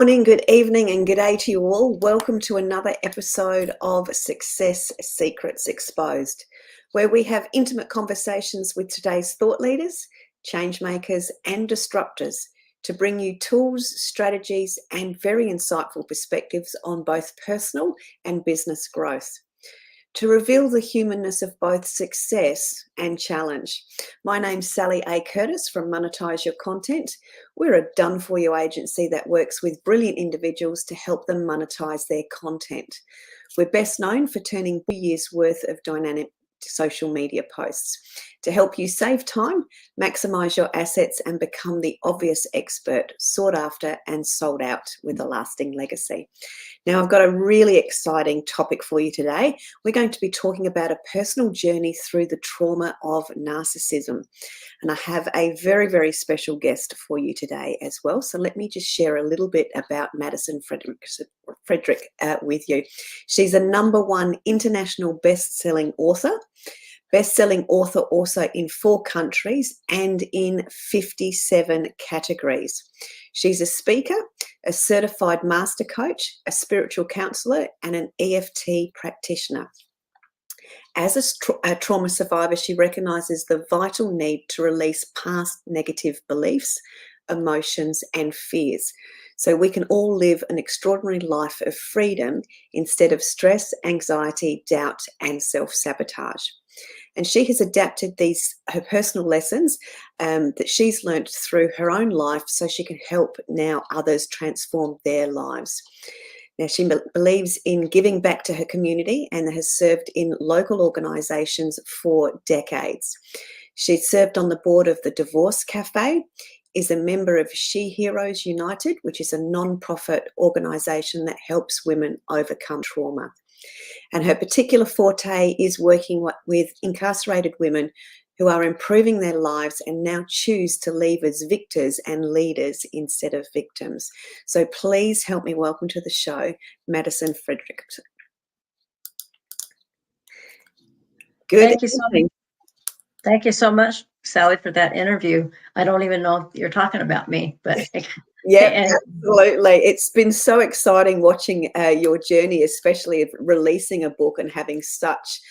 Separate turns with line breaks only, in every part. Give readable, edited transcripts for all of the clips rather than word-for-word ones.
Morning, good evening, and good day to you all. Welcome to another episode of Success Secrets Exposed, where we have intimate conversations with today's thought leaders, change makers, and disruptors to bring you tools, strategies, and very insightful perspectives on both personal and business growth, to reveal the humanness of both success and challenge. My name's Sally A. Curtis from Monetize Your Content. We're a done-for-you agency that works with brilliant individuals to help them monetize their content. We're best known for turning 2 years' worth of dynamic social media posts to help you save time, maximize your assets, and become the obvious expert, sought after and sold out with a lasting legacy. Now, I've got a really exciting topic for you today. We're going to be talking about a personal journey through the trauma of narcissism. And I have a very, very special guest for you today as well. So let me just share a little bit about Madison Frederick with you. She's a #1 international best-selling author. Best-selling author also in 4 countries and in 57 categories. She's a speaker, a certified master coach, a spiritual counselor, and an EFT practitioner. As a trauma survivor, she recognises the vital need to release past negative beliefs, emotions, and fears, so we can all live an extraordinary life of freedom instead of stress, anxiety, doubt, and self-sabotage. And she has adapted her personal lessons that she's learnt through her own life so she can help now others transform their lives. Now, she believes in giving back to her community and has served in local organisations for decades. She's served on the board of the Divorce Cafe, is a member of SHEROES United, which is a non-profit organisation that helps women overcome trauma. And her particular forte is working with incarcerated women who are improving their lives and now choose to leave as victors and leaders instead of victims. So please help me welcome to the show, Madison Frederick.
Thank you so much, Sally, for that interview. I don't even know if you're talking about me, but
yeah, absolutely. It's been so exciting watching your journey, especially of releasing a book and having such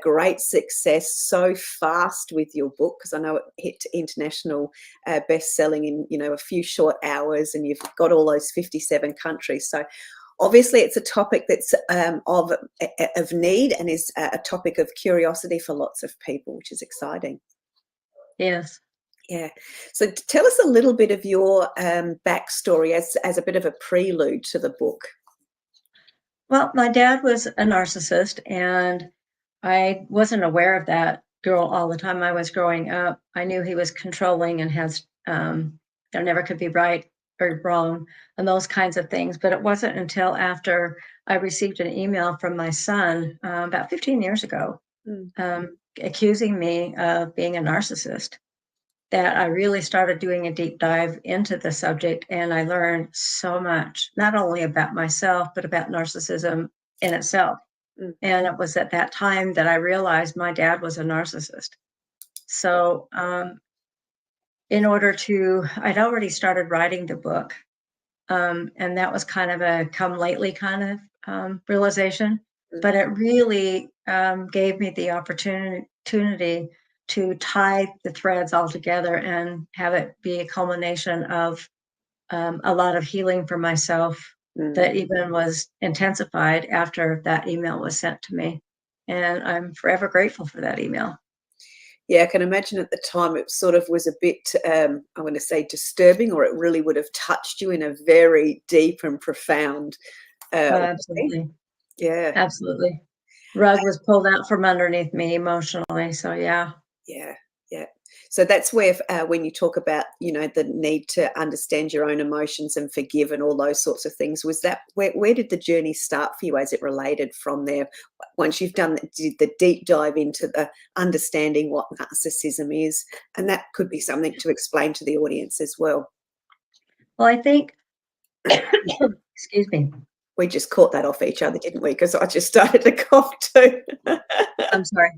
great success so fast with your book, because I know it hit international best-selling in a few short hours, and you've got all those 57 countries. So obviously it's a topic that's of need and is a topic of curiosity for lots of people, which is exciting.
Yes.
Yeah. So tell us a little bit of your backstory as a bit of a prelude to the book.
Well, my dad was a narcissist, and I wasn't aware of that girl all the time I was growing up. I knew he was controlling and has, there never could be right or wrong and those kinds of things. But it wasn't until after I received an email from my son about 15 years ago accusing me of being a narcissist that I really started doing a deep dive into the subject, and I learned so much, not only about myself, but about narcissism in itself. And it was at that time that I realized my dad was a narcissist. So I'd already started writing the book, and that was kind of a come lately kind of realization, but it really gave me the opportunity to tie the threads all together and have it be a culmination of a lot of healing for myself that even was intensified after that email was sent to me. And I'm forever grateful for that email.
Yeah, I can imagine at the time it sort of was a bit, I'm going to say disturbing, or it really would have touched you in a very deep and profound way.
Absolutely.
Yeah.
Absolutely. Rug was pulled out from underneath me emotionally. So yeah.
Yeah. Yeah. So that's where, when you talk about, the need to understand your own emotions and forgive and all those sorts of things, was that where did the journey start for you as it related from there? Once you've done the deep dive into the understanding what narcissism is, and that could be something to explain to the audience as well.
Well, I think, excuse me.
We just caught that off each other, didn't we? Because I just started to cough too.
I'm sorry.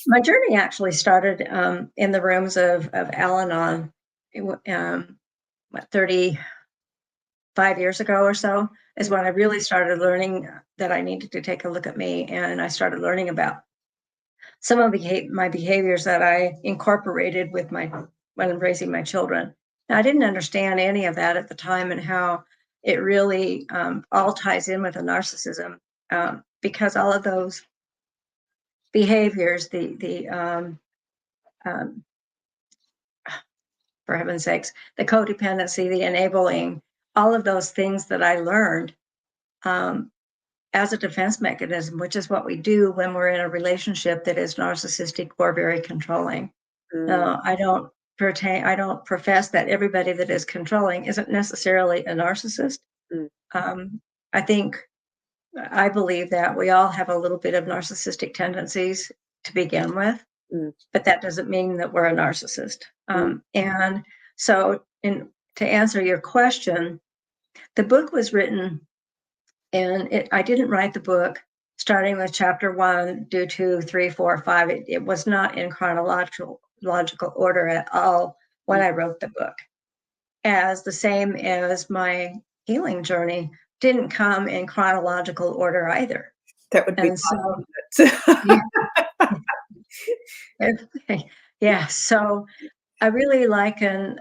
My journey actually started in the rooms of Al-Anon, 30, 5 years ago or so is when I really started learning that I needed to take a look at me, and I started learning about some of my behaviors that I incorporated with when raising my children. Now, I didn't understand any of that at the time, and how it really all ties in with the narcissism, because all of those behaviors, um, for heaven's sakes, the codependency, the enabling, all of those things that I learned um, as a defense mechanism, which is what we do when we're in a relationship that is narcissistic or very controlling.
Mm,
I don't profess that everybody that is controlling isn't necessarily a narcissist.
mm,
Um, I think I believe that we all have a little bit of narcissistic tendencies to begin with,
mm,
but that doesn't mean that we're a narcissist.
mm,
And so, to answer your question, the book was written, and I didn't write the book starting with chapter 1, do 2, 3, 4, 5. It was not in chronological order at all when
mm.
I wrote the book, as the same as my healing journey didn't come in chronological order either.
That would be
And so,
nice, wouldn't
yeah, yeah. So I really liken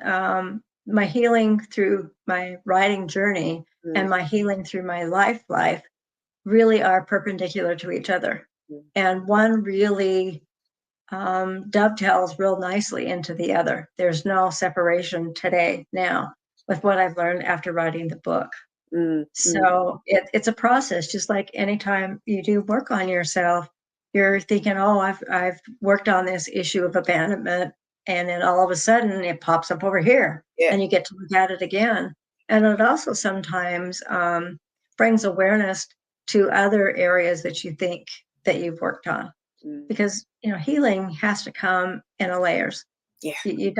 my healing through my writing journey
it?
and my healing through my life really are perpendicular to each other.
Mm,
And one really dovetails real nicely into the other. There's no separation today, now, with what I've learned after writing the book.
mm, mm,
So it's a process, just like anytime you do work on yourself, you're thinking, oh, I've worked on this issue of abandonment, and then all of a sudden it pops up over here,
yeah.
and you get to look at it again. And it also sometimes brings awareness to other areas that you think that you've worked on,
Mm,
because healing has to come in a layers.
yeah.
You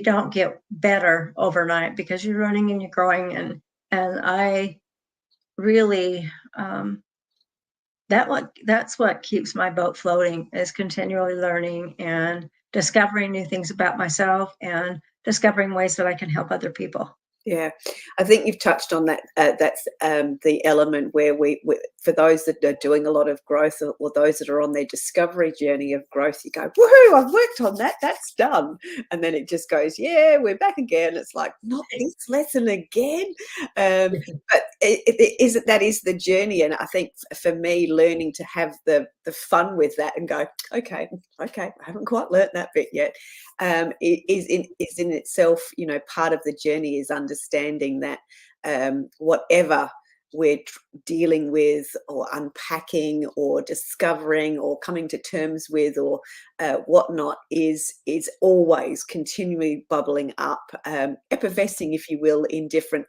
don't get better overnight, because you're learning and you're growing, and I really that's what keeps my boat floating, is continually learning and discovering new things about myself, and discovering ways that I can help other people.
Yeah, I think you've touched on that. That's the element where for those that are doing a lot of growth, or those that are on their discovery journey of growth, you go, "Woohoo! I've worked on that. That's done." And then it just goes, "Yeah, we're back again." It's like, not this lesson again. But that is the journey, and I think for me, learning to have the fun with that and go, "Okay, okay, I haven't quite learnt that bit yet." Is in itself, part of the journey is understanding that whatever we're dealing with, or unpacking, or discovering, or coming to terms with, or whatnot, is always continually bubbling up, effervescing, if you will, in different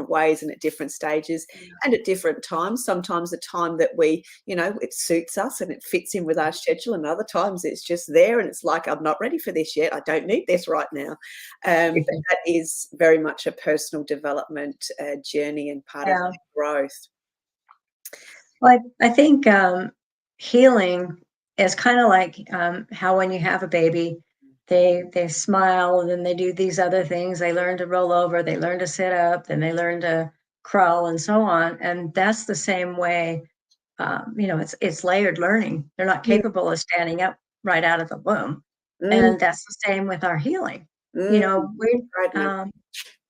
ways, and at different stages, and at different times. Sometimes the time that it suits us and it fits in with our schedule, and other times it's just there and it's like, I'm not ready for this yet. I don't need this right now. But that is very much a personal development journey, and part of
Yeah.
growth.
Well, I think healing is kind of like how when you have a baby, they smile, and then they do these other things. They learn to roll over, they learn to sit up, then they learn to crawl, and so on. And that's the same way. It's layered learning. They're not
Mm,
capable of standing up right out of the womb,
mm,
and that's the same with our healing.
mm,
You know, we
totally.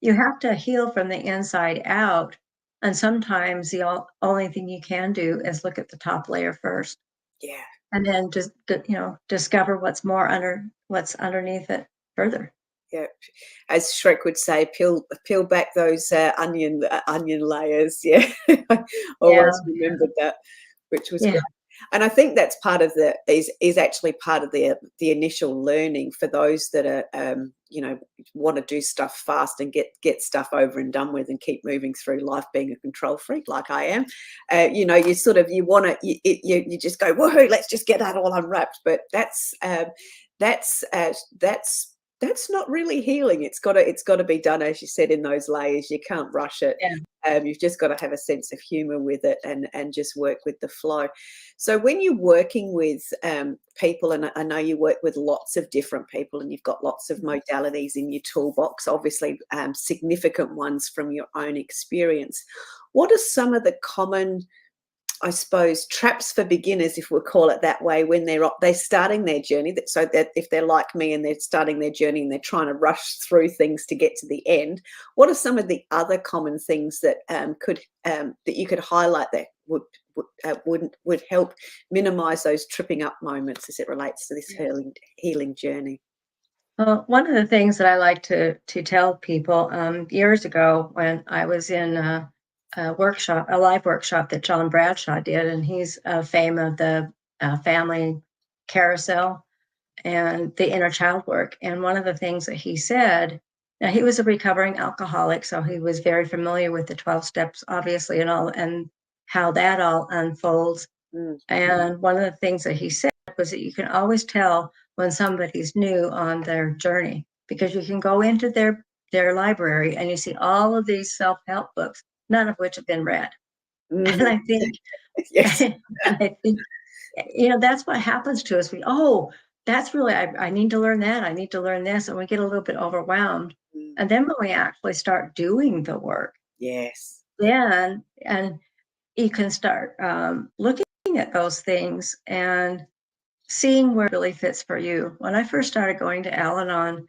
you have to heal from the inside out. And sometimes the only thing you can do is look at the top layer first,
Yeah.
and then just, discover what's underneath it further.
Yeah, as Shrek would say, peel back those onion layers. Yeah, I
Yeah.
always remembered that, which was
Yeah.
great. And I think that's part of is actually part of the initial learning for those that are want to do stuff fast and get stuff over and done with, and keep moving through life, being a control freak like I am. You want to you just go, woohoo, let's just get that all unwrapped. But that's that's not really healing. It's got to be done, as you said, in those layers. You can't rush it.
Yeah.
You've just got to have a sense of humor with it, and just work with the flow. So when you're working with people, and I know you work with lots of different people, and you've got lots of modalities in your toolbox, obviously significant ones from your own experience. What are some of the common, I suppose, traps for beginners, if we'll call it that way, when they're starting their journey? So that if they're like me and they're starting their journey and they're trying to rush through things to get to the end, what are some of the other common things that that you could highlight that would help minimise those tripping up moments as it relates to this healing journey?
Well, one of the things that I like to tell people, years ago when I was in a workshop, a live workshop that John Bradshaw did, and he's fame of the family carousel and the inner child work. And one of the things that he said, now he was a recovering alcoholic, so he was very familiar with the 12 steps, obviously, and all, and how that all unfolds.
Mm,
And one of the things that he said was that you can always tell when somebody's new on their journey, because you can go into their library and you see all of these self-help books, none of which have been read. And
mhm.
I think
Yes.
and I think, that's what happens to us. That's really, I need to learn that. I need to learn this. And we get a little bit overwhelmed.
Mm,
And then when we actually start doing the work,
yes.
and you can start looking at those things and seeing where it really fits for you. When I first started going to Al-Anon,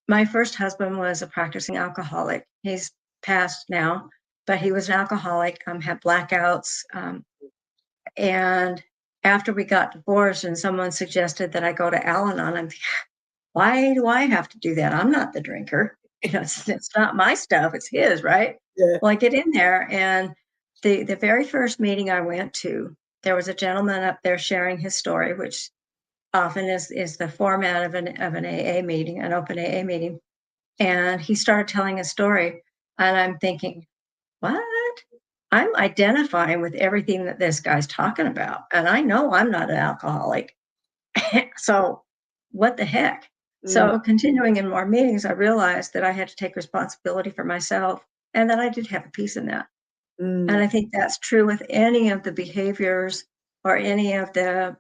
my first husband was a practicing alcoholic. He's passed now, but he was an alcoholic, had blackouts. And after we got divorced and someone suggested that I go to Al-Anon, I'm thinking, why do I have to do that? I'm not the drinker. It's not my stuff, it's his, right?
Yeah.
Well, I get in there, and the very first meeting I went to, there was a gentleman up there sharing his story, which often is the format of an AA meeting, an open AA meeting. And he started telling a story, and I'm thinking, what? I'm identifying with everything that this guy's talking about, and I know I'm not an alcoholic. So what the heck?
Mm,
So continuing in more meetings, I realized that I had to take responsibility for myself and that I did have a piece in that. And
mm,
I think that's true with any of the behaviors or any of the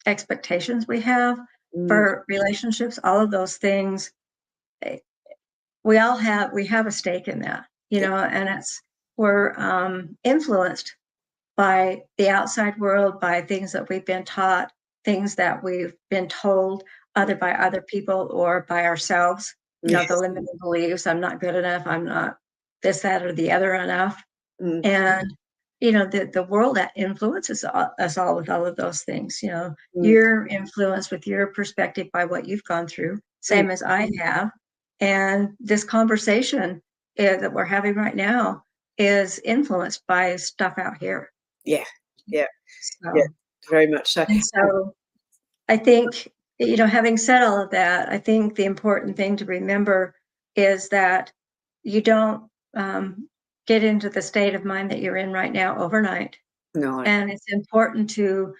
expectations we have
mm,
for relationships, all of those things. eh, we have a stake in that,
yeah.
and we're influenced by the outside world, by things that we've been taught, things that we've been told, either by other people or by ourselves. The
Yes.
limiting beliefs, I'm not good enough, I'm not this, that, or the other enough.
Mm,
And, the world that influences us all with all of those things.
mm,
You're influenced with your perspective by what you've gone through,
mm.
same as I have. And this conversation that we're having right now is influenced by stuff out here.
Yeah. Yeah. Yeah.
So,
Very much so.
and so I think, having said all of that, I think the important thing to remember is that you don't get into the state of mind that you're in right now overnight.
No.
And it's important to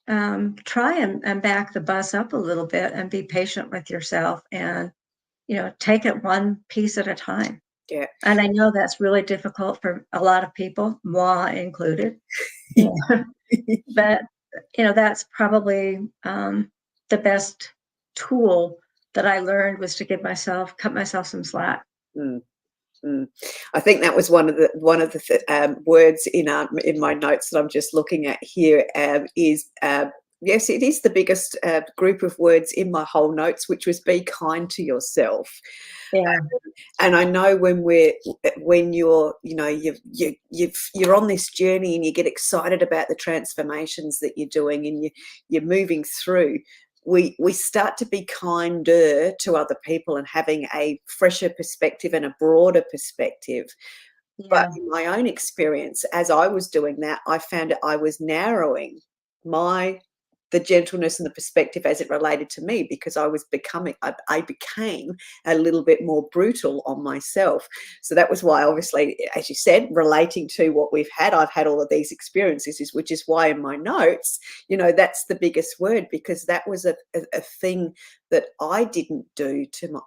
try and back the bus up a little bit and be patient with yourself and, take it one piece at a time.
Yeah.
And I know that's really difficult for a lot of people, moi included. Yeah. But, that's probably the best tool that I learned was to cut myself some slack.
Mm, mm. I think that was one of the words in my notes that I'm just looking at here, is yes, it is the biggest group of words in my whole notes, which was be kind to yourself.
Yeah.
And I know when you're, you're on this journey and you get excited about the transformations that you're doing and you're moving through, we start to be kinder to other people and having a fresher perspective and a broader perspective. But
Yeah.
in my own experience, as I was doing that, I found I was narrowing my the gentleness and the perspective as it related to me, because I became a little bit more brutal on myself. So that was why, obviously, as you said, relating to what I've had all of these experiences, which is why in my notes, that's the biggest word, because that was a thing that I didn't do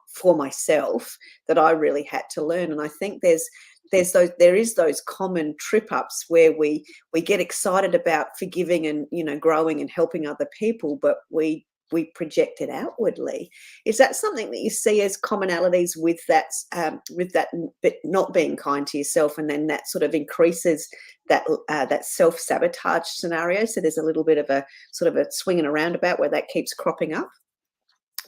for myself, that I really had to learn. And I think there is those common trip ups where we get excited about forgiving and growing and helping other people, but we project it outwardly. Is that something that you see as commonalities with that but not being kind to yourself, and then that sort of increases that self-sabotage scenario? So there's a little bit of a sort of a swing and a roundabout where that keeps cropping up.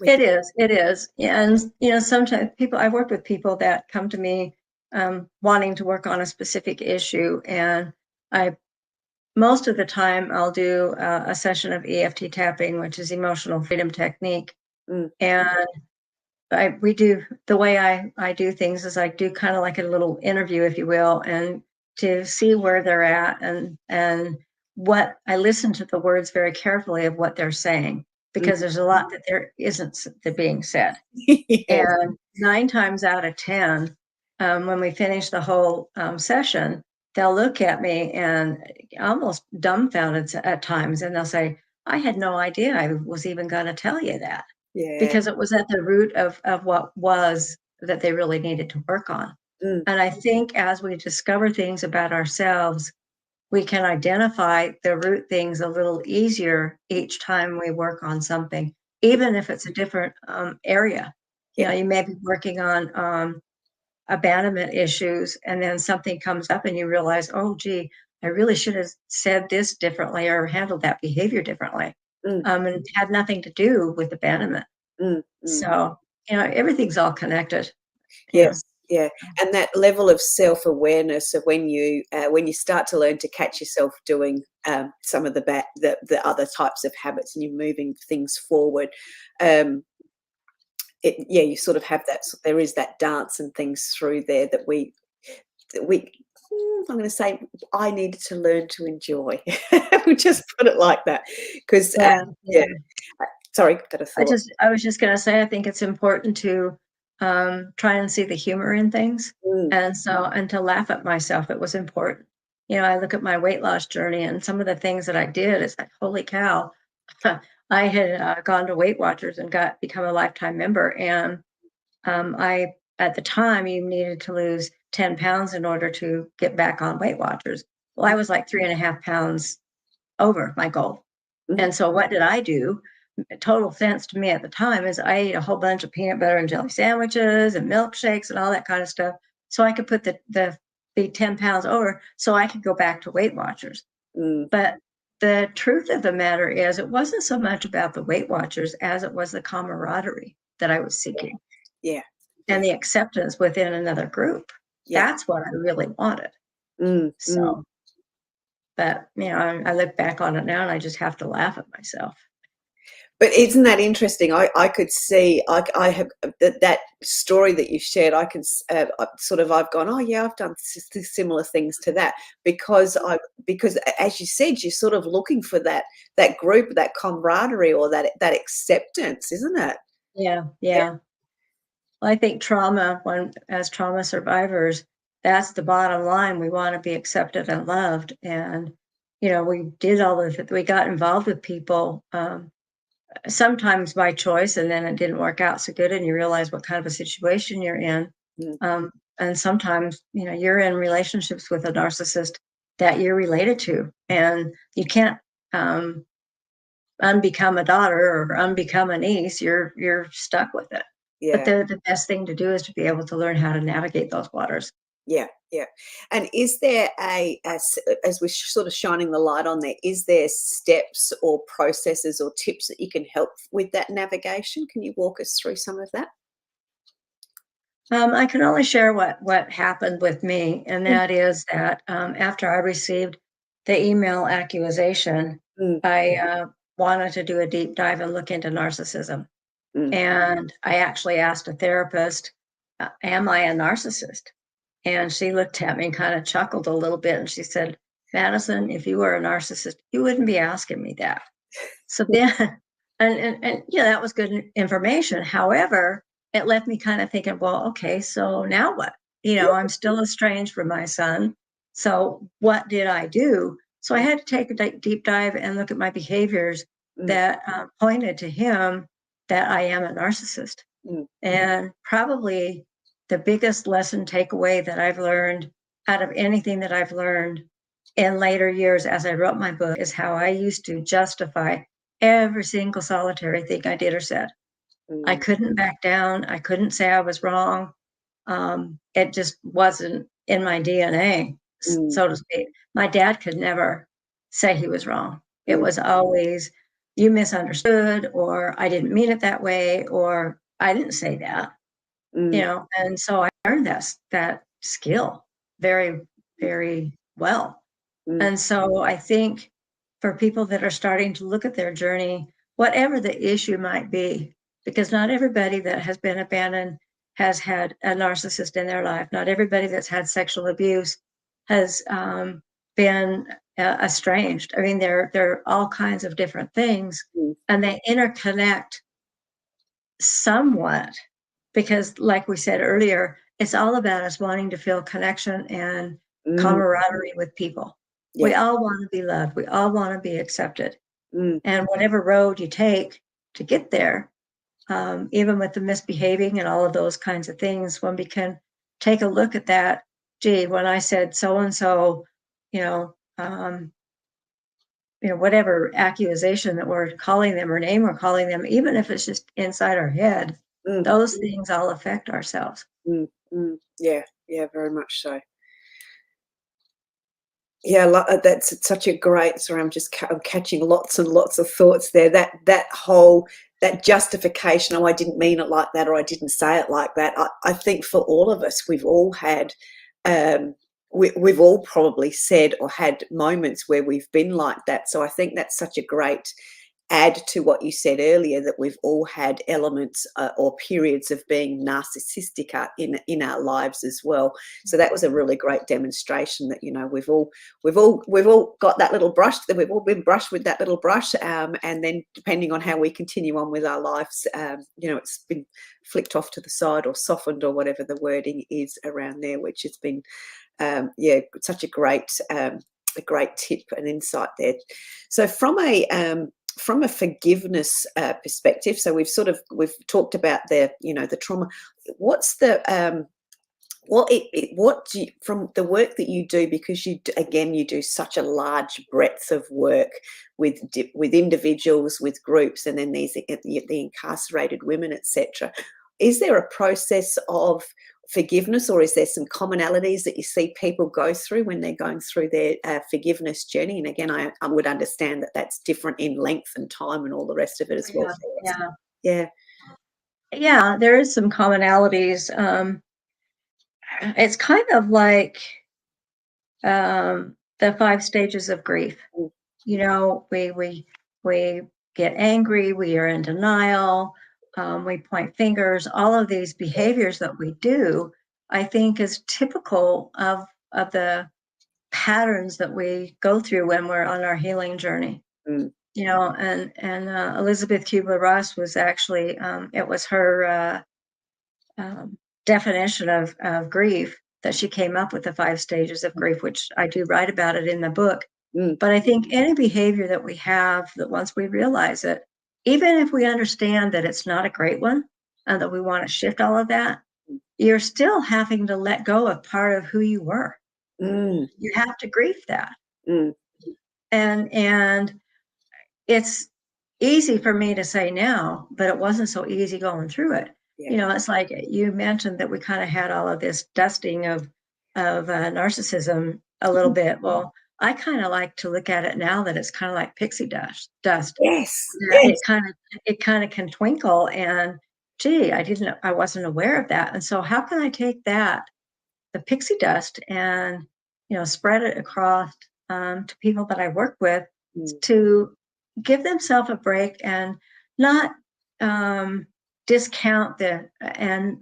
It is. And, sometimes I've worked with people that come to me wanting to work on a specific issue. And most of the time I'll do a session of EFT tapping, which is emotional freedom technique.
Mm.
And the way I do things is I do kind of like a little interview, if you will, and to see where they're at, and what I listen to the words very carefully of what they're saying, because there's a lot that there isn't being said.
Yes.
And 9 times out of 10, when we finish the whole session, they'll look at me and almost dumbfounded at times, and they'll say, "I had no idea I was even going to tell you that."
Yeah.
Because it was at the root of what was that they really needed to work on.
Mm.
And I think as we discover things about ourselves, we can identify the root things a little easier each time we work on something, even if it's a different area.
Yeah.
You may be working on abandonment issues, and then something comes up and you realize, oh, gee, I really should have said this differently or handled that behavior differently. And it had nothing to do with abandonment.
Mm.
So, everything's all connected.
Yes, yeah, and that level of self-awareness of when you start to learn to catch yourself doing some of the other types of habits, and you're moving things forward, you sort of have that. There is that dance and things through there that we I'm going to say I needed to learn to enjoy. We'll just put it like that, because yeah. Sorry, got a thought.
I was just going to say, I think it's important to try and see the humor in things, and to laugh at myself. It was important. I look at my weight loss journey and some of the things that I did. It's like, holy cow! I had gone to Weight Watchers and become a lifetime member, and I at the time you needed to lose 10 pounds in order to get back on Weight Watchers. Well, I was like 3.5 pounds over my goal. And so what did I do? Total sense to me at the time is I ate a whole bunch of peanut butter and jelly sandwiches and milkshakes and all that kind of stuff, so I could put the 10 pounds over, so I could go back to Weight Watchers. But the truth of the matter is, it wasn't so much about the Weight Watchers as it was the camaraderie that I was seeking.
Yeah.
And the acceptance within another group.
Yeah.
That's what I really wanted. So, but I look back on it now and I just have to laugh at myself.
But isn't that interesting? I could see, I have that story that you shared. I can I've gone, oh yeah, I've done similar things to that, because as you said, you're sort of looking for that group, that camaraderie, or that acceptance, isn't it?
Yeah. Well, I think as trauma survivors, that's the bottom line. We want to be accepted and loved, and we did all of it. We got involved with people. Sometimes by choice, and then it didn't work out so good, and you realize what kind of a situation you're in. And sometimes, you're in relationships with a narcissist that you're related to, and you can't unbecome a daughter or unbecome a niece. You're stuck with it.
Yeah.
But the best thing to do is to be able to learn how to navigate those waters.
Yeah. And is there as we're sort of shining the light on there, is there steps or processes or tips that you can help with that navigation? Can you walk us through some of that?
I can only share what happened with me, and that is that after I received the email accusation, I wanted to do a deep dive and look into narcissism. And I actually asked a therapist, am I a narcissist? And she looked at me and kind of chuckled a little bit. And she said, Madison, if you were a narcissist, you wouldn't be asking me that. So then, and yeah, that was good information. However, it left me kind of thinking, well, okay, so now what? I'm still estranged from my son. So what did I do? So I had to take a deep dive and look at my behaviors
Mm,
that pointed to him that I am a narcissist.
mm,
And probably the biggest lesson takeaway that I've learned out of anything that I've learned in later years as I wrote my book is how I used to justify every single solitary thing I did or said. I
mm,
couldn't back down. I couldn't say I was wrong. It just wasn't in my DNA,
mm,
so to speak. My dad could never say he was wrong. It
mm,
was always, you misunderstood, or I didn't mean it that way, or I didn't say that,
mm,
and so I learned that skill very, very well.
mm,
And so I think for people that are starting to look at their journey, whatever the issue might be, because not everybody that has been abandoned has had a narcissist in their life. Not everybody that's had sexual abuse has been estranged. I mean, there are all kinds of different things,
mm,
and they interconnect somewhat because, like we said earlier, it's all about us wanting to feel connection and
mm,
camaraderie with people. We
yeah.
all want to be loved. We all want to be accepted.
Mm,
And whatever road you take to get there, even with the misbehaving and all of those kinds of things, when we can take a look at that, gee, when I said so and so, you know, um, whatever accusation that we're calling them or name we're calling them, even if it's just inside our head,
mm,
those things all affect ourselves.
mm, mm. Yeah, yeah, very much so. Yeah, that's such a great. Sorry, I'm catching lots and lots of thoughts there. That whole that justification. Oh, I didn't mean it like that, or I didn't say it like that. I think for all of us, we've all had, um, we've all probably said or had moments where we've been like that. So I think that's such a great add to what you said earlier, that we've all had elements or periods of being narcissistic in our lives as well. So that was a really great demonstration that we've all got that little brush, that we've all been brushed with that little brush, and then depending on how we continue on with our lives, it's been flicked off to the side or softened or whatever the wording is around there, which has been such a great tip and insight there. So from a forgiveness perspective, so we've talked about the trauma. What's the what do you, from the work that you do, because you do such a large breadth of work with individuals, with groups, and then the incarcerated women, etc. Is there a process of forgiveness, or is there some commonalities that you see people go through when they're going through their forgiveness journey? And again, I would understand that that's different in length and time and all the rest of it as well.
Yeah, yeah,
Yeah.
yeah. There is some commonalities. It's kind of like the 5 stages of grief.
Mm,
We get angry, we are in denial, we point fingers. All of these behaviors that we do, I think, is typical of the patterns that we go through when we're on our healing journey.
mm,
And Elizabeth Kubler-Ross was actually, it was her definition of grief that she came up with, the 5 stages of grief, which I do write about it in the book.
mm,
But I think any behavior that we have, that once we realize it, even if we understand that it's not a great one and that we want to shift all of that, you're still having to let go of part of who you were.
mm,
You have to grieve that.
mm,
And it's easy for me to say now, but it wasn't so easy going through it.
yeah.
It's like you mentioned that we kind of had all of this dusting of narcissism a little bit. Well, I kind of like to look at it now that it's kind of like pixie dust.
Yes.
That
Yes.
it kind of can twinkle, and gee, I wasn't aware of that. And so how can I take the pixie dust, and spread it across to people that I work with,
Mm,
to give themselves a break and not discount and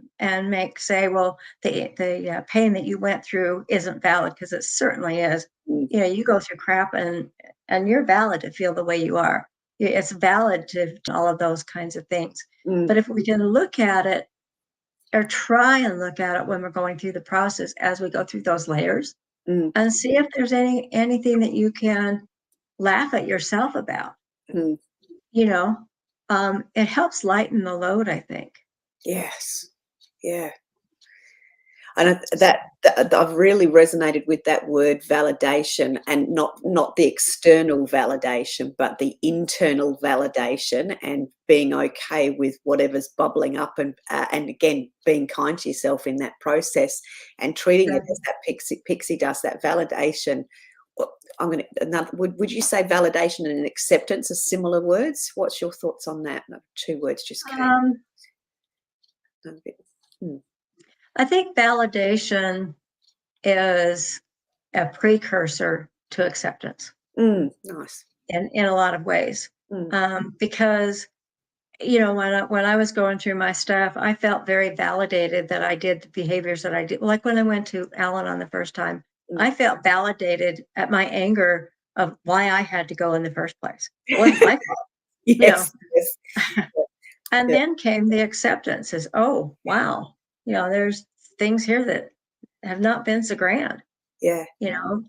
say, well, the pain that you went through isn't valid, because it certainly is.
mm,
You go through crap, and you're valid to feel the way you are. it's valid to all of those kinds of things.
Mm,
But if we can look at it or try and look at it when we're going through the process as we go through those layers
mm,
and see if there's anything that you can laugh at yourself about,
mm.
you know, it helps lighten the load, I think.
Yes. Yeah. And that I've really resonated with that word validation, and not the external validation, but the internal validation, and being okay with whatever's bubbling up, and again being kind to yourself in that process, and treating it as that pixie dust, that validation. I'm going to another. Would you say validation and acceptance are similar words? What's your thoughts on that? No, two words just came.
Um,
A bit. Hmm.
I think validation is a precursor to acceptance
Nice.
in a lot of ways.
Mm,
Because when I was going through my stuff, I felt very validated that I did the behaviors that I did. Like when I went to Al-Anon the first time,
mm.
I felt validated at my anger of why I had to go in the first place. It wasn't my fault, you know.
Yes, yes.
And
Yeah,
then came the acceptance is, oh, wow, there's things here that have not been so grand,
yeah.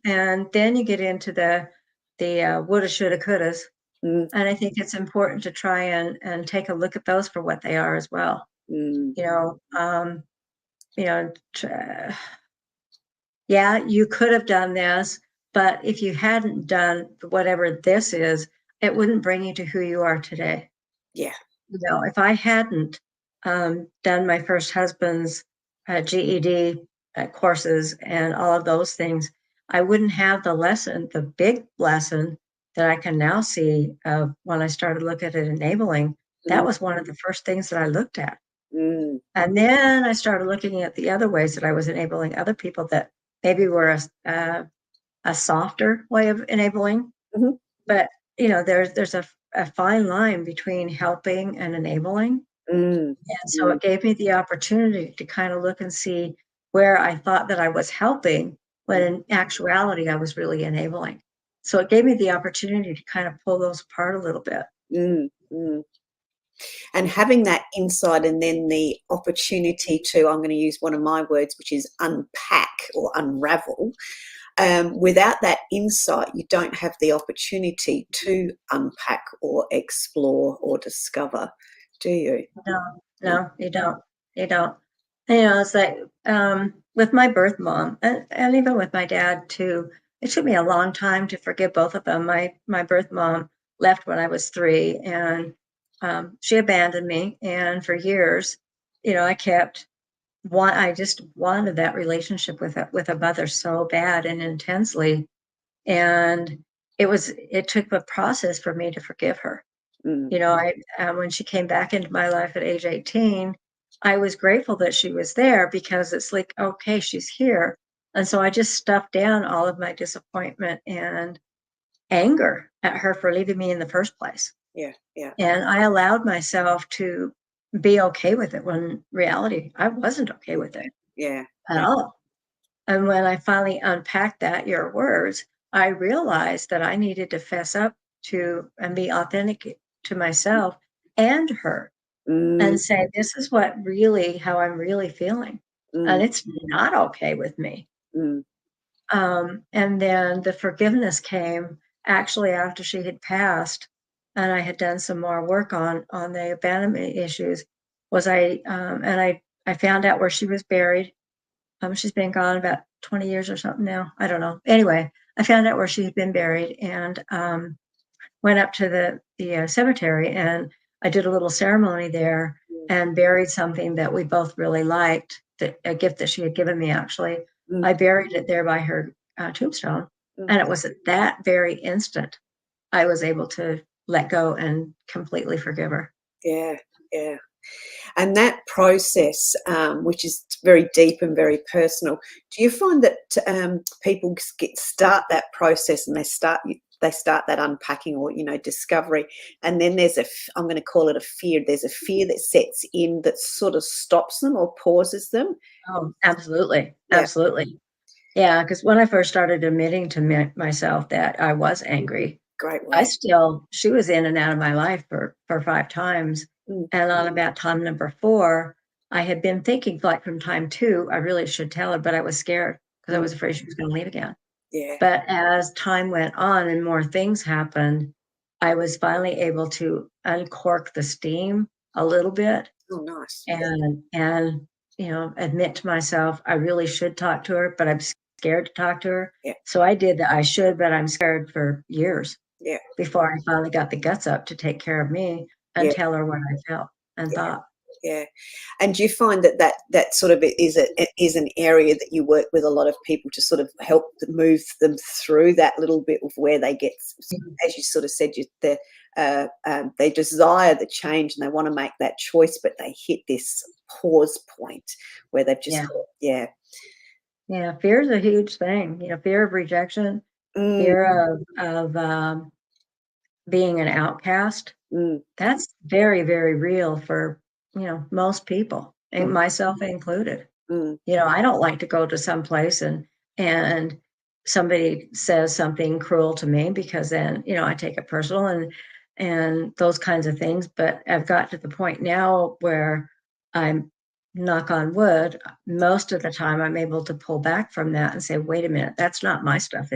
and then you get into the woulda, shoulda, couldas.
Mm,
And I think it's important to try and take a look at those for what they are as well.
mm,
You know, um, you know, tr- uh, yeah, you could have done this, but if you hadn't done whatever this is, it wouldn't bring you to who you are today.
yeah.
If I hadn't done my first husband's GED courses and all of those things, I wouldn't have the big lesson that I can now see of when I started looking at enabling. That
Mm,
was one of the first things that I looked at.
mm,
And then I started looking at the other ways that I was enabling other people that maybe were a softer way of enabling.
mhm,
But, there's a fine line between helping and enabling.
mm,
And so
mm,
it gave me the opportunity to kind of look and see where I thought that I was helping, when
mm,
in actuality, I was really enabling. So it gave me the opportunity to kind of pull those apart a little bit.
mm. And having that insight, and then the opportunity to, I'm going to use one of my words, which is unpack or unravel. Without that insight, you don't have the opportunity to unpack or explore or discover, do you?
No, no, you don't. You don't. It's like with my birth mom and even with my dad too, it took me a long time to forgive both of them. My birth mom left when I was 3, and she abandoned me. And for years, I just wanted that relationship with a mother so bad and intensely. And it took a process for me to forgive her.
Mm,
When she came back into my life at age 18, I was grateful that she was there, because it's like, okay, she's here. And so I just stuffed down all of my disappointment and anger at her for leaving me in the first place.
yeah, yeah,
And I allowed myself to be okay with it, when in reality, I wasn't okay with it
yeah,
at
yeah.
all. And when I finally unpacked your words, I realized that I needed to fess up to and be authentic to myself and her,
Mm,
and say, this is how I'm really feeling.
mm,
And it's not okay with me.
mm,
And then the forgiveness came actually after she had passed, and I had done some more work on the abandonment issues. I found out where she was buried. She's been gone about 20 years or something now. I don't know. Anyway, I found out where she had been buried, and went up to the cemetery, and I did a little ceremony there
mm,
and buried something that we both really liked, a gift that she had given me, actually.
mm,
I buried it there by her tombstone.
mm.
And it was at that very instant I was able to let go and completely forgive her.
Yeah, yeah. And that process, which is very deep and very personal, do you find that people start that process, and they start that unpacking, or discovery, and then I'm going to call it a fear. There's a fear that sets in that sort of stops them or pauses them.
Oh, absolutely.
Yeah.
Absolutely. Yeah, because when I first started admitting to myself that I was angry,
Great way.
She was in and out of my life for 5 times.
Mm.
And on about time number 4, I had been thinking, like, from time 2, I really should tell her, but I was scared because I was afraid she was gonna leave again.
Yeah.
But as time went on and more things happened, I was finally able to uncork the steam a little bit
Oh, nice.
and, admit to myself, I really should talk to her, but I'm scared to talk to her.
Yeah.
So I did the I should, but I'm scared for years
Yeah.
before I finally got the guts up to take care of me and
Yeah.
tell her what I felt and
Yeah.
thought.
Yeah. And do you find that sort of is an area that you work with a lot of people to sort of help move them through that little bit of where they get, as you sort of said, they desire the change and they want to make that choice, but they hit this pause point where they've just
Yeah.
thought, yeah.
Yeah, fear is a huge thing, fear of rejection,
Mm,
fear of being an outcast.
mm,
That's very, very real for, most people, and
mm,
myself included.
mm,
I don't like to go to some place and somebody says something cruel to me because then, I take it personal and those kinds of things. But I've got to the point now where I'm, knock on wood, most of the time I'm able to pull back from that and say, wait a minute, that's not my stuff.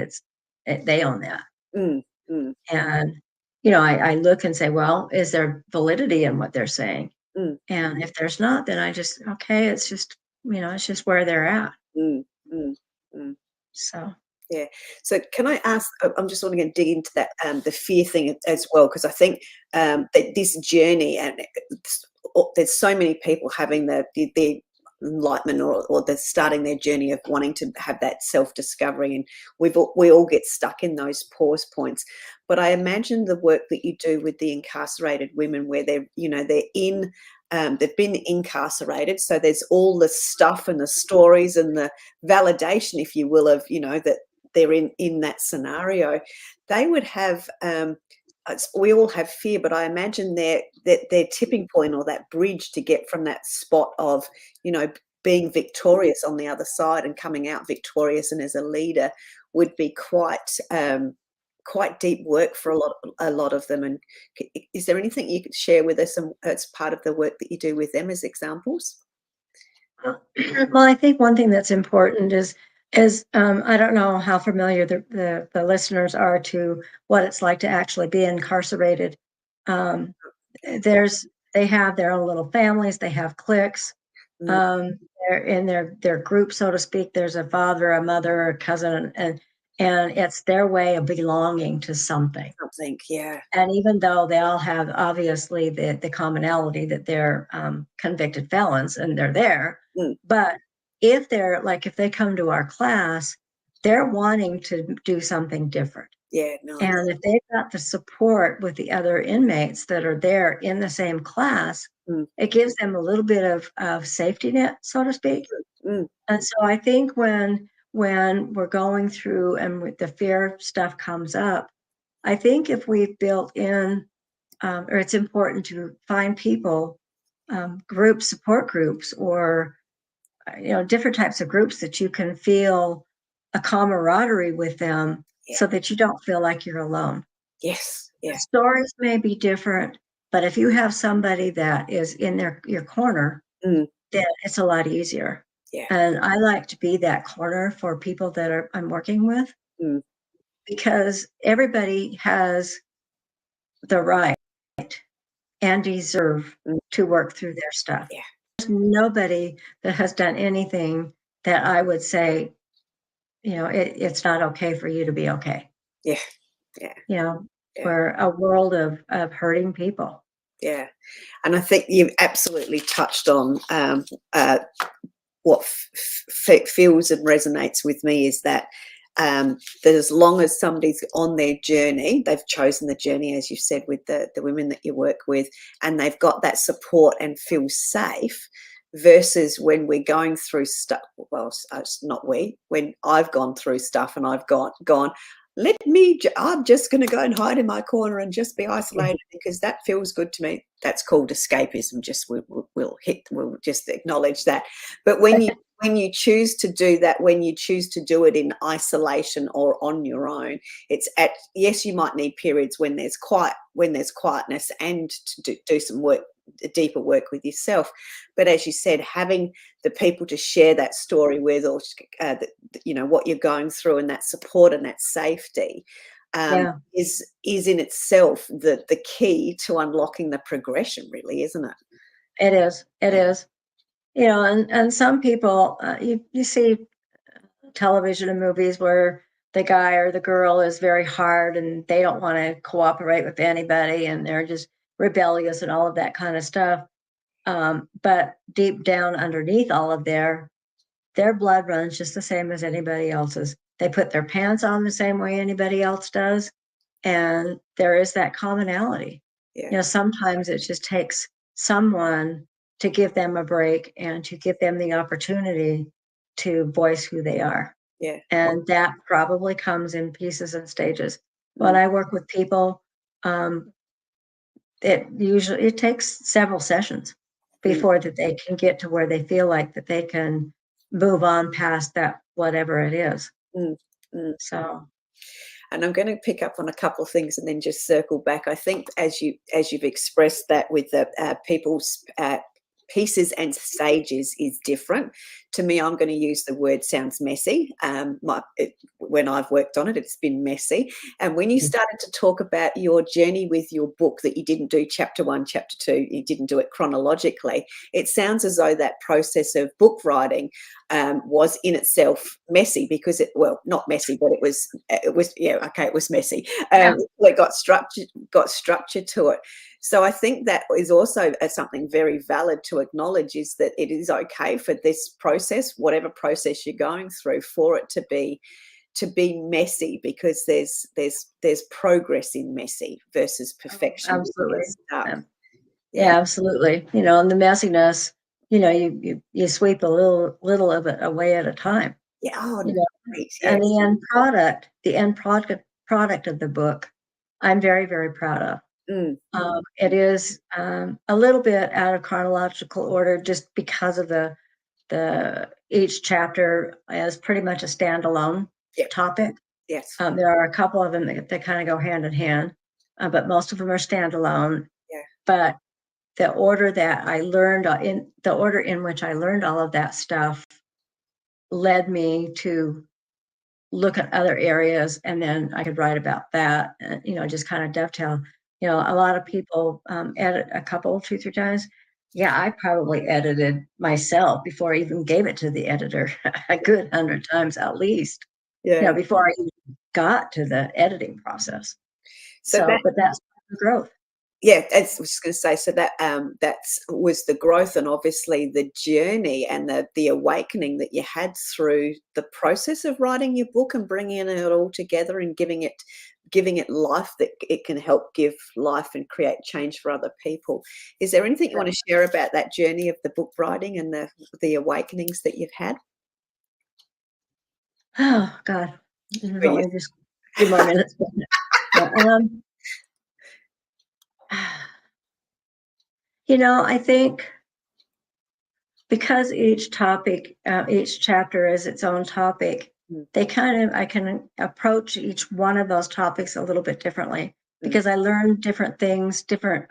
They own that.
mm, mm,
And, I look and say, well, is there validity in what they're saying?
mm,
And if there's not, then okay, it's just where they're at.
mm, mm, mm.
So,
Yeah. So can I ask, I'm just want to dig into that, the fear thing as well, because I think that this journey, and there's so many people having the enlightenment, or they're starting their journey of wanting to have that self-discovery, and we all get stuck in those pause points. But I imagine the work that you do with the incarcerated women, where they're in, they've been incarcerated, so there's all the stuff and the stories and the validation, if you will, of that they're in that scenario. They would have, we all have fear, but I imagine their tipping point, or that bridge to get from that spot of being victorious on the other side and coming out victorious and as a leader, would be quite deep work for a lot of them. And is there anything you could share with us, as part of the work that you do with them, as examples?
well, I think one thing that's important is I don't know how familiar the listeners are to what it's like to actually be incarcerated. Um, they have their own little families, they have cliques.
Mm,
Um, they're in their group, so to speak. There's a father, a mother, a cousin, and it's their way of belonging to something.
something, yeah.
And even though they all have obviously the commonality that they're convicted felons and they're there,
Mm,
but if they come to our class, they're wanting to do something different.
yeah, nice.
And if they've got the support with the other inmates that are there in the same class,
Mm,
it gives them a little bit of safety net, so to speak.
mm,
And so I think when we're going through and with the fear stuff comes up, I think if we've built in, or it's important to find people, groups, support groups, or different types of groups that you can feel a camaraderie with them,
yeah.
so that you don't feel like you're alone.
Yes,
The
yeah.
stories may be different, but if you have somebody that is in your corner,
Mm,
then it's a lot easier.
yeah.
And I like to be that corner for people that I'm working with,
Mm,
because everybody has the right and deserve
mm,
to work through their stuff.
yeah.
There's nobody that has done anything that I would say, it's not okay for you to be okay.
Yeah, yeah,
You know,
yeah,
we're a world of hurting people.
yeah. And I think you've absolutely touched on, what feels and resonates with me, is that, that as long as somebody's on their journey, they've chosen the journey, as you said, with the women that you work with, and they've got that support and feel safe, versus when we're going through stuff. Well, it's not when I've gone through stuff and I've gone, I'm just going to go and hide in my corner and just be isolated because that feels good to me. That's called escapism. We'll just acknowledge that. But when when you choose to do that, when you choose to do it in isolation or on your own, yes, you might need periods when there's quietness and to do some work, deeper work with yourself. But as you said, having the people to share that story with, or what you're going through, and that support and that safety, is in itself the key to unlocking the progression, really, isn't it?
It is. It is. And some people, you see television and movies where the guy or the girl is very hard and they don't want to cooperate with anybody and they're just rebellious and all of that kind of stuff. But deep down underneath all of their blood runs just the same as anybody else's. They put their pants on the same way anybody else does. And there is that commonality.
Yeah.
Sometimes it just takes someone to give them a break and to give them the opportunity to voice who they are.
Yeah.
And that probably comes in pieces and stages. When I work with people, it takes several sessions before that they can get to where they feel like that they can move on past that, whatever it is. So.
And I'm going to pick up on a couple of things and then just circle back. I think as you've expressed that with the people's pieces and stages is different. To me, I'm going to use the word sounds messy. When I've worked on it, it's been messy. And when you started to talk about your journey with your book, that you didn't do chapter 1, chapter 2, you didn't do it chronologically, it sounds as though that process of book writing was in itself messy, because not messy, but it was messy. It got structure to it. So I think that is also something very valid to acknowledge, is that it is okay for this process, whatever process you're going through, for it to be messy, because there's progress in messy versus perfection.
Absolutely.
Yeah,
absolutely. And the messiness, you sweep a little of it away at a time.
Yeah. Oh, great. Yes.
And the end product of the book, I'm very, very proud of. It is a little bit out of chronological order, just because of the each chapter is pretty much a standalone topic.
Yes.
There are a couple of them that kind of go hand in hand, but most of them are standalone.
Yeah.
But the order that I learned the order in which I learned all of that stuff led me to look at other areas, and then I could write about that, just kind of dovetail. A lot of people edit a couple, 2, 3 times. Yeah, I probably edited myself before I even gave it to the editor a good 100 times at least.
Yeah.
Before I even got to the editing process. But that's growth.
Yeah, I was just going to say, so that was the growth, and obviously the journey and the awakening that you had through the process of writing your book and bringing it all together and giving it life, that it can help give life and create change for other people. Is there anything you want to share about that journey of the book writing and the awakenings that you've had?
Oh God, only just a few more minutes. I think because each chapter is its own topic, I can approach each one of those topics a little bit differently, because I learned different things, different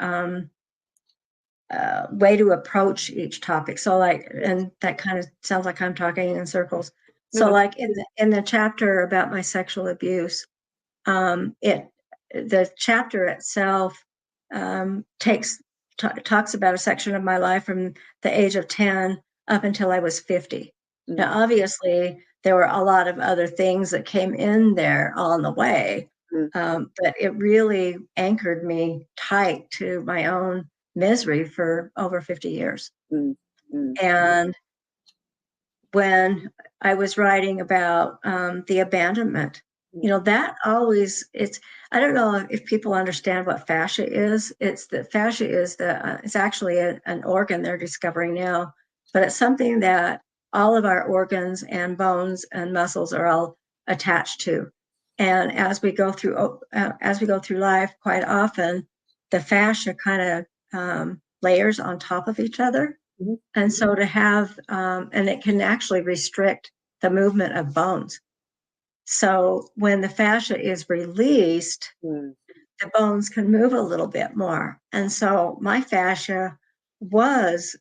way to approach each topic. So and that kind of sounds like I'm talking in circles. So like in the chapter about my sexual abuse, the chapter itself talks about a section of my life from the age of 10 up until I was 50. Now, obviously, there were a lot of other things that came in there on the way, but it really anchored me tight to my own misery for over 50 years. And when I was writing about the abandonment, that always, I don't know if people understand what fascia is. Fascia is it's actually an organ they're discovering now, but it's something that all of our organs and bones and muscles are all attached to. And as we go through life, quite often the fascia kind of layers on top of each other.
Mhm.
And so to have, and it can actually restrict the movement of bones. So when the fascia is released,
Mm.
the bones can move a little bit more. And so my fascia was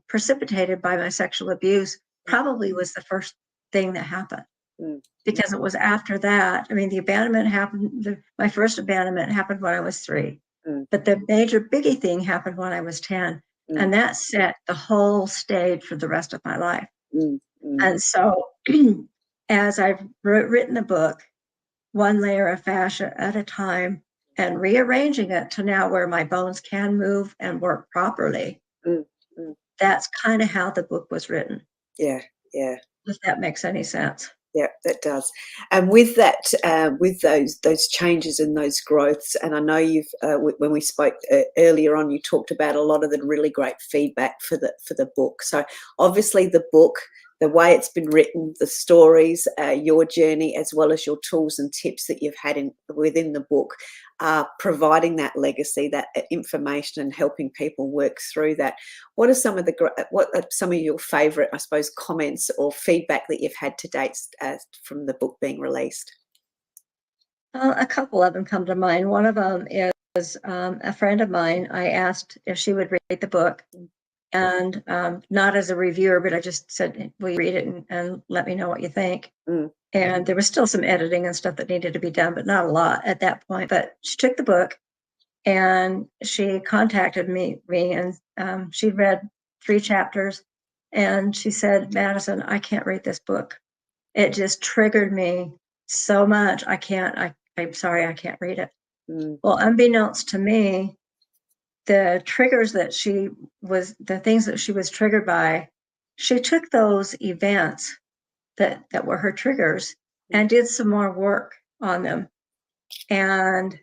precipitated by my sexual abuse, probably was the first thing that happened.
Mm.
Because it was after that. I mean, the abandonment happened, my first abandonment happened when I was 3.
Mm.
But the major biggie thing happened when I was 10.
Mm.
And that set the whole stage for the rest of my life.
Mm. Mm.
And so as I've written the book, one layer of fascia at a time, and rearranging it to now where my bones can move and work properly,
Mm. Mm.
that's kind of how the book was written,
Yeah, yeah.
if that makes any sense.
Yeah, that does. And with that, with those changes and those growths, and I know you've when we spoke earlier on, you talked about a lot of the really great feedback for the book. So obviously, the book, the way it's been written, the stories, your journey, as well as your tools and tips that you've had within the book, are providing that legacy, that information, and helping people work through that. What are some of your favourite, I suppose, comments or feedback that you've had to date from the book being released?
A couple of them come to mind. One of them is a friend of mine. I asked if she would read the book, and not as a reviewer, but I just said, "Will you read it and let me know what you think?"
Mm.
And there was still some editing and stuff that needed to be done, but not a lot at that point. But she took the book and she contacted me, and she'd read 3 chapters, and she said, "Madison, I can't read this book. It just triggered me so much. I'm sorry, I can't read it."
Mm.
Well, unbeknownst to me, the things that she was triggered by, she took those events that were her triggers and did some more work on them. And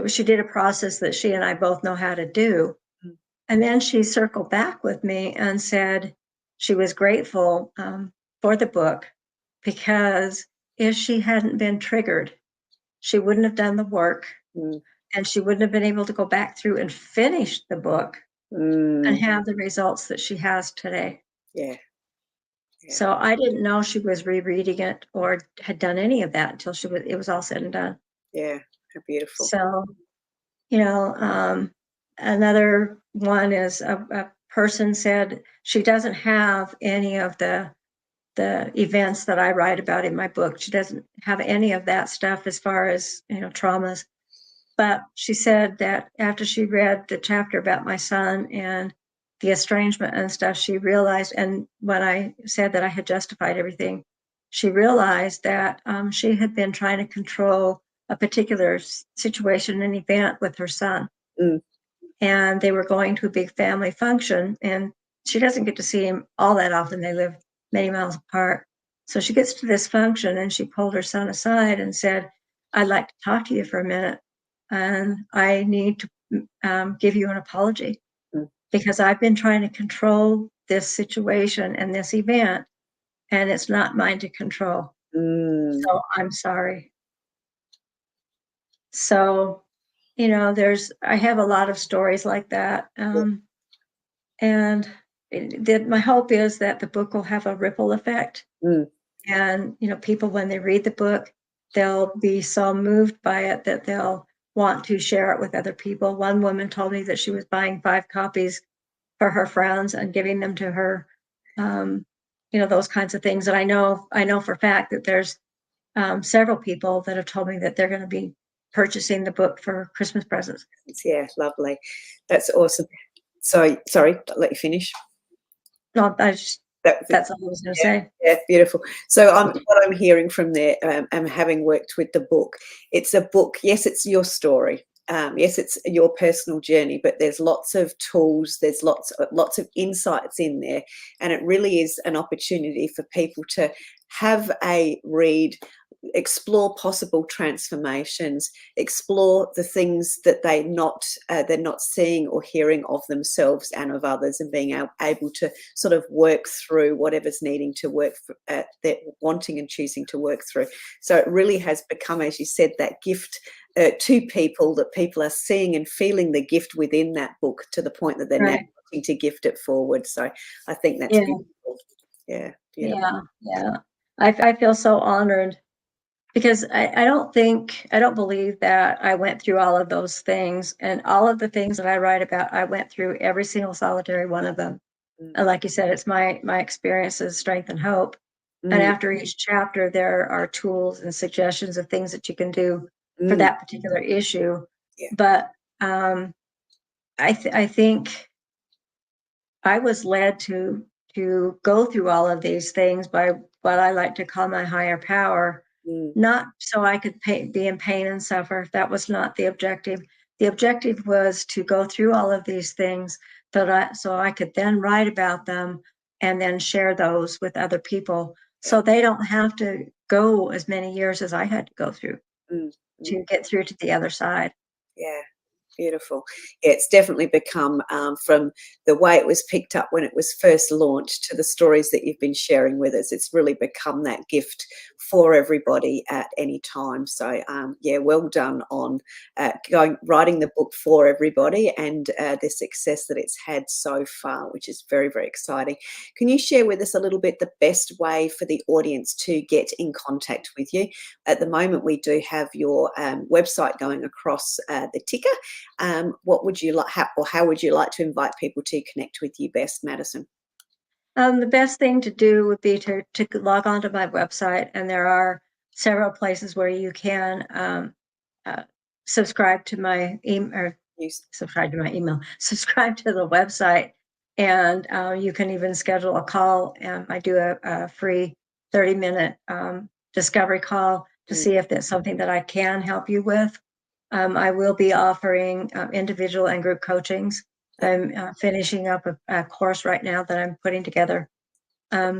she did a process that she and I both know how to do.
Mm.
And then she circled back with me and said she was grateful for the book, because if she hadn't been triggered, she wouldn't have done the work,
Mm.
and she wouldn't have been able to go back through and finish the book and
Mm.
have the results that she has today.
Yeah, yeah,
So I didn't know she was rereading it or had done any of that until it was all said and done.
yeah. How beautiful.
So, you know, another one is a person said she doesn't have any of the events that I write about in my book. She doesn't have any of that stuff as far as, traumas. But she said that after she read the chapter about my son and the estrangement and stuff, she realized, and when I said that I had justified everything, she realized that she had been trying to control a particular situation and event with her son.
Mm.
And they were going to a big family function, and she doesn't get to see him all that often. They live many miles apart. So she gets to this function and she pulled her son aside and said, "I'd like to talk to you for a minute, and I need to give you an apology,
Mm.
because I've been trying to control this situation and this event, and it's not mine to control.
Mm.
So I'm sorry." So, I have a lot of stories like that. And my hope is that the book will have a ripple effect.
Mm.
And, people, when they read the book, they'll be so moved by it that they'll want to share it with other people. One woman told me that she was buying 5 copies for her friends and giving them to her, those kinds of things. And I know for a fact that there's several people that have told me that they're going to be purchasing the book for Christmas presents.
Yeah, lovely. That's awesome. So, sorry, I'll let you finish.
No,
That,
that's all I was going to
yeah,
say.
yeah, beautiful. So what I'm hearing from there, having worked with the book, it's a book. Yes, it's your story. Yes, it's your personal journey, but there's lots of tools. There's lots of insights in there, and it really is an opportunity for people to have a read, explore possible transformations, explore the things that they're not seeing or hearing of themselves and of others, and being able to sort of work through whatever's needing to work they're wanting and choosing to work through. So it really has become, as you said, that gift to people, that people are seeing and feeling the gift within that book to the point that they're now
Right.
wanting to gift it forward. So I think that's
Yeah.
beautiful. Yeah, beautiful.
Yeah. Yeah. I feel so honored because I don't believe that I went through all of those things, and all of the things that I write about, I went through every single solitary one of them.
Mm,
And like you said, it's my experiences, strength and hope. And
mm,
after each chapter, there are tools and suggestions of things that you can do for
mm,
that particular issue.
yeah,
But I think I was led to go through all of these things by what I like to call my higher power,
mm,
not so I could be in pain and suffer. That was not the objective. The objective was to go through all of these things so I could then write about them and then share those with other people,
yeah,
so they don't have to go as many years as I had to go through
mm, mm,
to get through to the other side.
yeah. Beautiful. Yeah, it's definitely become, from the way it was picked up when it was first launched to the stories that you've been sharing with us, it's really become that gift for everybody at any time. So, yeah, well done on writing the book for everybody, and the success that it's had so far, which is very, very exciting. Can you share with us a little bit the best way for the audience to get in contact with you? At the moment, we do have your website going across the ticker. What would you like, how would you like to invite people to connect with you best, Madison?
The best thing to do would be to log on to my website, and there are several places where you can uh, subscribe to my email, or
Use,
subscribe to my email, subscribe to the website, and you can even schedule a call. And I do a free 30-minute discovery call to
mm,
see if that's something that I can help you with. I will be offering individual and group coachings.
yeah,
I'm finishing up a course right now that I'm putting together.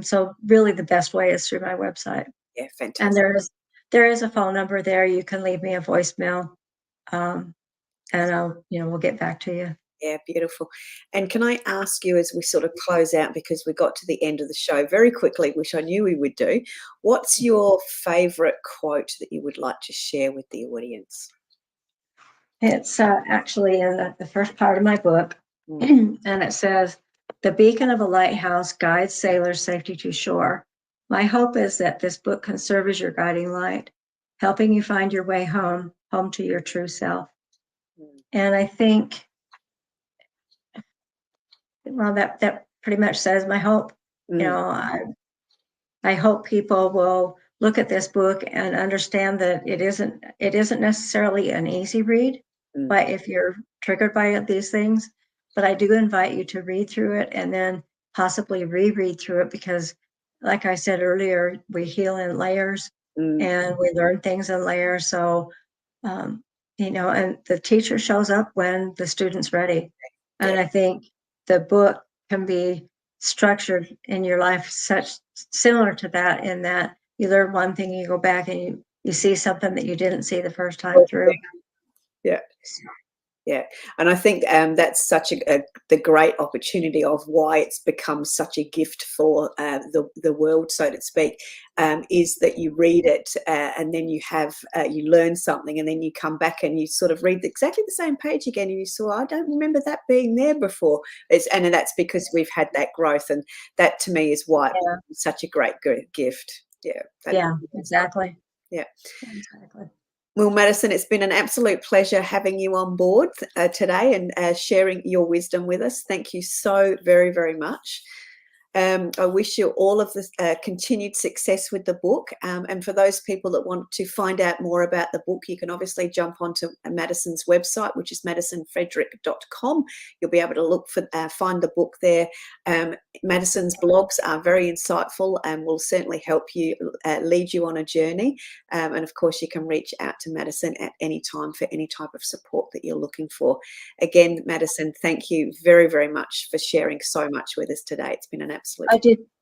So really the best way is through my website.
yeah,
And
fantastic.
there is a phone number there. You can leave me a voicemail. Um, and we'll get back to you.
Yeah, beautiful. And can I ask you, as we sort of close out, because we got to the end of the show very quickly, which I knew we would do, what's your favorite quote that you would like to share with the audience?
It's actually in the first part of my book,
Mm,
and it says, "The beacon of a lighthouse guides sailors safety to shore. My hope is that this book can serve as your guiding light, helping you find your way home to your true self."
mm,
And I think, well, that pretty much says my hope. You
mm,
know, I hope people will look at this book and understand that it isn't necessarily an easy read,
mm,
but if you're triggered by these things, but I do invite you to read through it and then possibly reread through it, because like I said earlier, we heal in layers
mm,
and we learn things in layers. So um, and the teacher shows up when the student's ready.
yeah.
And I think the book can be structured in your life such similar to that, in that you learn one thing, you go back and you see something that you didn't see the first time through.
Yeah. Yeah, and I think that's such the great opportunity of why it's become such a gift for the world, so to speak, is that you read it and then you learn something, and then you come back and you sort of read exactly the same page again, and you saw, I don't remember that being there before. And that's because we've had that growth, and that to me is why
Yeah,
it's such a great gift. Yeah,
yeah, exactly.
yeah.
Exactly.
Well, Madison, it's been an absolute pleasure having you on board today and sharing your wisdom with us. Thank you so very, very much. I wish you all of the continued success with the book. And for those people that want to find out more about the book, you can obviously jump onto Madison's website, which is madisonfrederick.com. You'll be able to find the book there. Madison's blogs are very insightful and will certainly help you lead you on a journey. And of course, you can reach out to Madison at any time for any type of support that you're looking for. Again, Madison, thank you very, very much for sharing so much with us today. It's been an absolute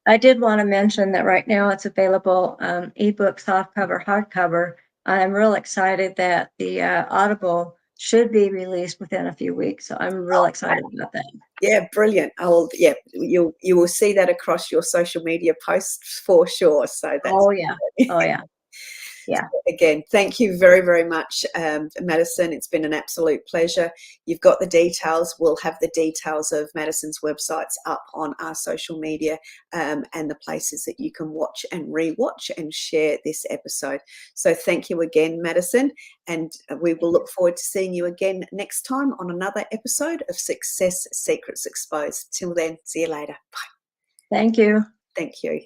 I did want to mention that right now it's available ebook, softcover, hardcover. I'm real excited that the Audible should be released within a few weeks. So I'm real excited about that.
yeah, brilliant. Yeah, you will see that across your social media posts for sure. So that's
Oh yeah. Oh yeah. Yeah.
Again, thank you very, very much, Madison. It's been an absolute pleasure. You've got the details. We'll have the details of Madison's websites up on our social media, and the places that you can watch and re-watch and share this episode. So thank you again, Madison, and we will look forward to seeing you again next time on another episode of Success Secrets Exposed. Till then, see you later. Bye.
Thank you.
Thank you.